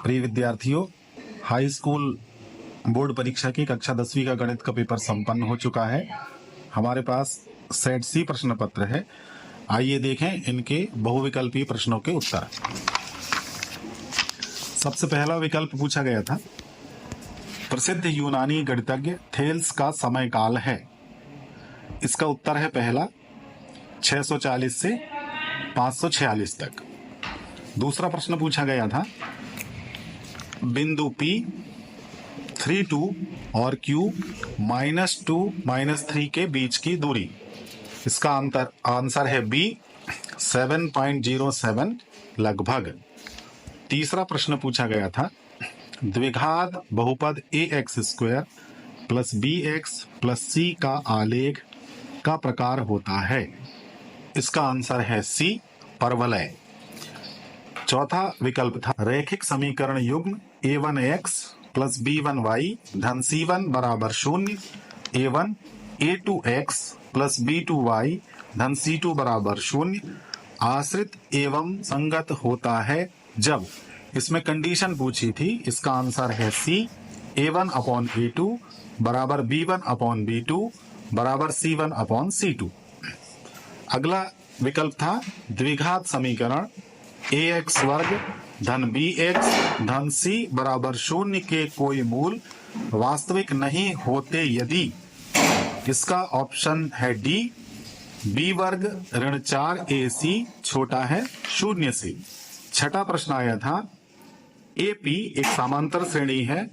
प्रिय विद्यार्थियों, high school board परीक्षा की कक्षा 10वीं का गणित का पेपर संपन्न हो चुका है। हमारे पास सेट सी प्रश्न पत्र है। आइए देखें इनके बहुविकल्पीय प्रश्नों के उत्तर। सबसे पहला विकल्प पूछा गया था, प्रसिद्ध यूनानी गणितज्ञ थेल्स का समय काल है। इसका उत्तर है पहला 640 से 546 तक। दूसरा प्रश्न पूछा गया था, बिंदु P 3, 2 और Q -2 -3 के बीच की दूरी। इसका आंसर है B 7.07 लगभग। तीसरा प्रश्न पूछा गया था, द्विघात बहुपद ax² + bx + c का आलेख का प्रकार होता है। इसका आंसर है C परवलय। चौथा विकल्प था, रैखिक समीकरण युग्म a1x + b1y धन c1 बराबर 0, a1 a2x + b2y धन c2 बराबर 0 आश्रित एवं संगत होता है जब। इसमें कंडीशन पूछी थी। इसका आंसर है C a1/a2 बराबर b1/b2 बराबर c1/c2। अगला विकल्प था, द्विघात समीकरण ax² धन bx धन c बराबर 0 के कोई मूल वास्तविक नहीं होते यदि। इसका ऑप्शन है D b² ऋण 4ac छोटा है 0 से। छठा प्रश्न आया था, AP एक समांतर श्रेणी है,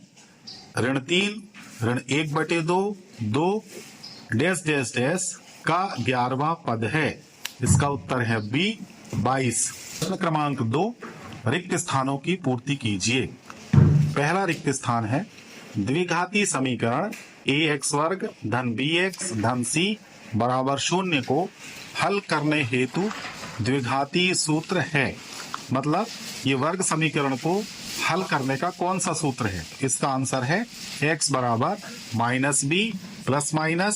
ऋण 3 ऋण 1/2 2 डैश डैश डैश का 11वां पद है। इसका उत्तर है B 22। प्रश्न क्रमांक 2, रिक्त स्थानों की पूर्ति कीजिए। पहला रिक्त स्थान है, द्विघाती समीकरण ax² धन bx धन c बराबर 0 को हल करने हेतु द्विघाती सूत्र है। मतलब ये वर्ग समीकरण को हल करने का कौन सा सूत्र है? इसका आंसर है x बराबर -b + √b²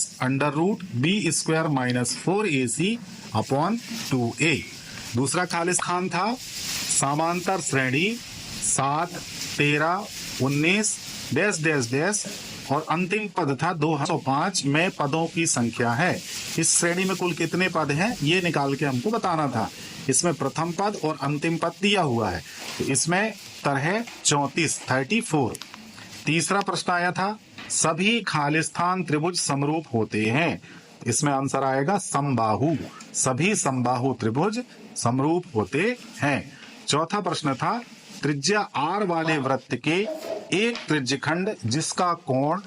- 4ac upon 2a। दूसरा खाली स्थान था, समांतर श्रेणी 7 13 19 डैश डैश डैश और अंतिम पद था 205 में पदों की संख्या है। इस श्रेणी में कुल कितने पद हैं ये निकाल के हमको बताना था। इसमें प्रथम पद और अंतिम पद दिया हुआ है, तो इसमें उत्तर है 34। तीसरा प्रश्न आया था, सभी खालिस्तान त्रिभुज समरूप होते हैं। इसमें आंसर आएगा समबाहु। सभी समबाहु त्रिभुज समरूप होते हैं। चौथा प्रश्न था, त्रिज्या r वाले वृत्त के एक त्रिज्यखंड जिसका कोण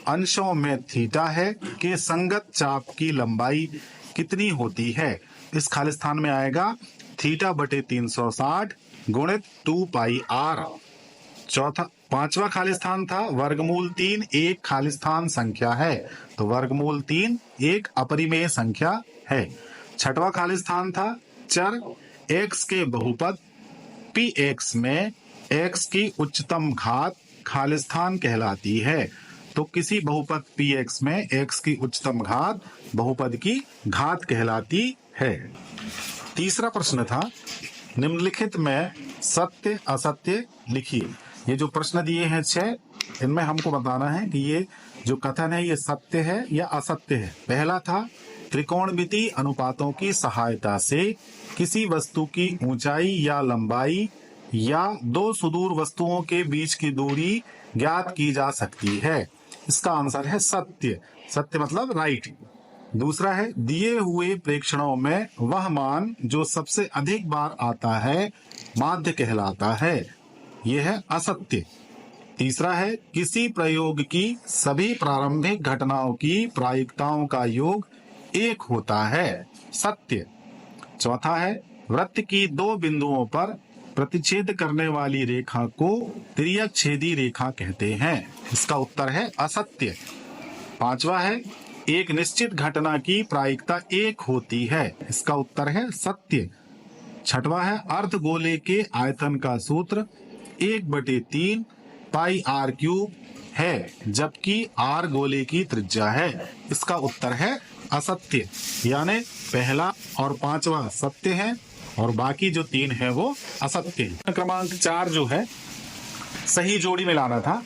अंशों में थीटा है के संगत चाप की लंबाई कितनी होती है? इस खालिस्तान में आएगा θ/360 गुणित 2πr। पांचवा खालिस्तान था, वर्गमूल 3 एक खालिस्तान संख्या है, तो वर्गमूल 3 एक अपरिमेय संख्या है। छठवां खालिस्तान था, चर x के बहुपद px में x की उच्चतम घात खालिस्तान कहलाती है। तो किसी बहुपद px में x की उच्चतम घात बहुपद की घात कहलाती है। तीसरा प्रश्न था, निम्नलिखित में सत्य असत्य लिखिए। ये जो प्रश्न दिए हैं 6, इनमें हमको बताना है कि ये जो कथन है ये सत्य है या असत्य है। पहला था, त्रिकोणमितीय अनुपातों की सहायता से किसी वस्तु की ऊंचाई या लंबाई या दो सुदूर वस्तुओं के बीच की दूरी ज्ञात की जा सकती है। इसका आंसर है सत्य। सत्य मतलब राइट। दूसरा है, दिए हुए प्रेक्षणों में वह मान जो सबसे अधिक बार आता है माध्य कहलाता है। यह है असत्य। तीसरा है, किसी प्रयोग की सभी प्रारंभिक घटनाओं की प्रायिकताओं का योग 1 होता है। सत्य। चौथा है, वृत्त की 2 बिंदुओं पर प्रतिच्छेद करने वाली रेखा को तिर्यक छेदी रेखा कहते हैं। इसका उत्तर है असत्य। पांचवा है, एक निश्चित घटना की प्रायिकता 1 होती है। इसका उत्तर है सत्य। छठवा है, अर्धगोले के आयतन का सूत्र 1/3 πr³ है, जबकि r गोले की त्रिज्या है। इसका उत्तर है असत्य। यानी पहला और पांचवा सत्य है और बाकी जो 3 है वो असत्य है। क्रमांक 4 जो है, सही जोड़ी मिलाना था।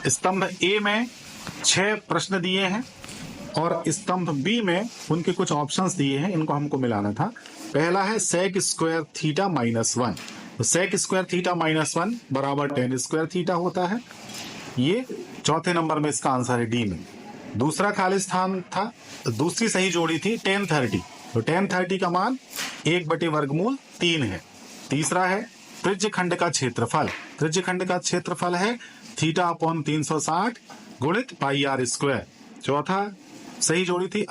स्तंभ ए में 6 प्रश्न दिए हैं और स्तंभ बी में उनके कुछ ऑप्शंस दिए हैं, इनको हमको मिलाना था। पहला है सेक स्क्वायर थीटा -1, तो सेक स्क्वायर थीटा -1 बराबर टेन स्क्वायर थीटा होता है। ये चौथे नंबर में इसका आंसर है डी में। दूसरा खाली स्थान था, दूसरी सही जोड़ी थी tan 30, तो tan 30 का मान 1/वर्गमूल 3 है। तीसरा है त्रिज्यखंड का क्षेत्रफल, त्रिज्यखंड का क्षेत्रफल है थीटा अपॉन 360 गुणित पाई r स्क्वायर। चौथा सही जोड़ी थी